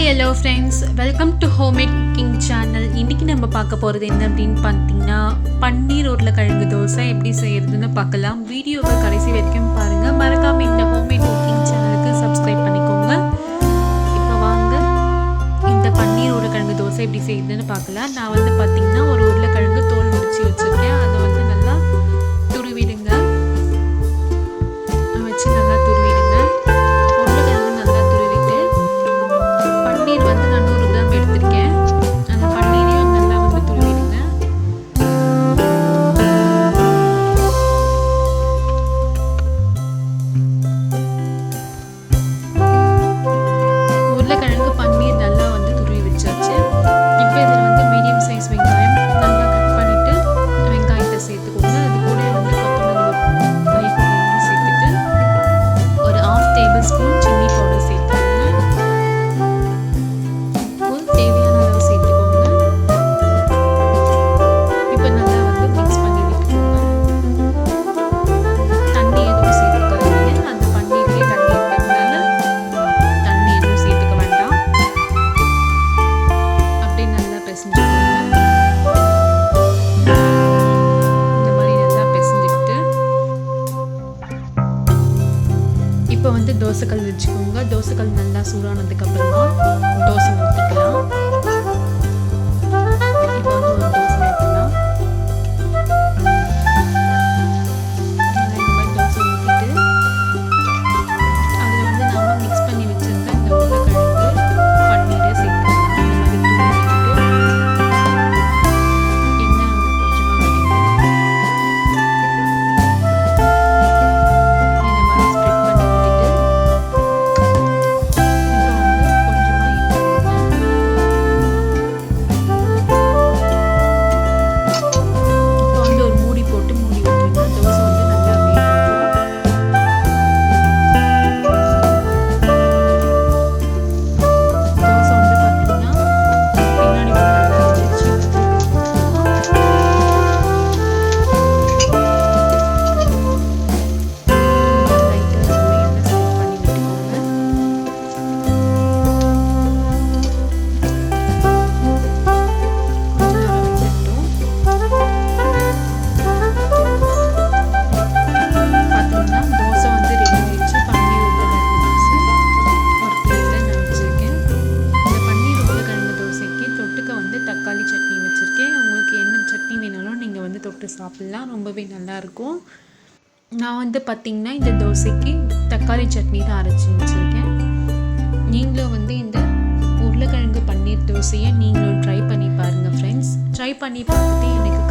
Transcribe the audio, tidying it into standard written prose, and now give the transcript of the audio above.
Hi hello friends, welcome to homemade cooking channel. இன்றைக்கி நம்ம பார்க்க போகிறது என்ன அப்படின்னு பார்த்தீங்கன்னா, பன்னீர் உருளைக்கிழங்கு தோசை எப்படி செய்கிறதுன்னு பார்க்கலாம். வீடியோவை கடைசி வரைக்கும் பாருங்கள். மறக்காமல் இந்த ஹோம்மேட் குக்கிங் சேனலுக்கு சப்ஸ்கிரைப் பண்ணிக்கோங்க. இப்போ வாங்க இந்த பன்னீர் உருளைக்கிழங்கு தோசை எப்படி செய்கிறதுன்னு பார்க்கலாம். நான் வந்து பார்த்திங்கன்னா ஒரு உருளைக்கிழங்கு தோல் உரிச்சு வச்சுருக்கேன். அதை வந்து நல்லா துருவிடுங்க. வச்சு நல்லா துருவிடுங்க. உருளைக்கிழங்கு நல்லா துருவிட்டு பன்னீர் வந்து நான் 100 கிராம் எடுத்திருக்கேன். அந்த பன்னீரையும் நல்லா வந்து துருவிடுங்க. உருளைக்கிழங்கு பன்னீர் நல்லா வந்து துருவி வச்சாச்சு. இப்போ இதில் வந்து மீடியம் சைஸ் வெங்காயம் நல்லா கட் பண்ணிட்டு வெங்காயத்தை சேர்த்துக்கோங்க. அது கூட வந்து கொத்தமல்லி சேர்த்துட்டு ஒரு 1/2 டேபிள் ஸ்பூன் சில்லி பவுடர் சேர்த்துக்கோங்க. தேவையான அளவு சேர்த்துக்கோங்க. இப்போ நல்லா வந்து மிக்ஸ் பண்ணி விட்டுக்கோங்க. தண்ணி எதுவும் சேர்த்துக்காதீங்க. அந்த பன்னீர்லேயே தண்ணி இருக்கிறதுனால தண்ணி எதுவும் சேர்த்துக்க வேண்டாம். அப்படியே நல்லா பிசைஞ்சுக்கோங்க. இந்த மாதிரி நல்லா பிசைஞ்சுக்கிட்டு இப்போ வந்து தோசைக்கல் வச்சுக்கோங்க. தோசைக்கல் நல்லா சூடானதுக்கு அப்புறமா தோசை ஊற்றிக்கலாம். இப்போ வந்து ஒரு தோசை ஊற்றலாம். இந்த மாதிரி தோசை ஊற்றிட்டு அதில் வந்து நம்ம மிக்ஸ் பண்ணி வச்சிருக்க இந்த உருளைக்கிழங்கு பன்னீரை சேர்த்துக்கலாம். இந்த மாதிரி தூவிட்டு எண்ணெய் கொஞ்சமாக விடுங்க. இந்த மாதிரி ஸ்ப்ரெட் பண்ணி விட்டுட்டு இப்போ வந்து கொஞ்சமாக எண்ணெய் இப்போ வந்து ஒரு மூடி போட்டு மூடி விட்டுருங்க. தோசை வந்து நல்லா வேகட்டும். தோசை வந்து பார்த்தீங்கன்னா பின்னாடி வந்து நல்லா வெந்துச்சு. லைட்டாக எண்ணெய் ஸ்ப்ரெட் பண்ணி விட்டுக்கோங்க. கொஞ்ச நேரம் வெந்துட்டோம். பார்த்தீங்கன்னா தோசை வந்து ரெடி ஆயிடுச்சு. பன்னீர் உருளைக்கிழங்கு தோசை ஒரு பிளேட்டில் நான் வச்சுருக்கேன். இந்த பன்னீர் உருளைக்கிழங்கு தோசைக்கு தொட்டுக்க வந்து தக்காளி சட்னி வச்சுருக்கேன். உங்களுக்கு என்ன சட்னி வேணாலும் நீங்கள் வந்து தொட்டு சாப்பிட்லாம். ரொம்பவே நல்லாயிருக்கும். நான் வந்து பார்த்திங்கன்னா இந்த தோசைக்கு தக்காளி சட்னி தான் அரைச்சி வச்சுருக்கேன். நீங்களும் வந்து இந்த உருளைக்கிழங்கு பன்னீர் தோசையை நீங்களும் ட்ரை பண்ணி பாருங்கள் ஃப்ரெண்ட்ஸ். ட்ரை பண்ணி பார்த்துட்டு எனக்கு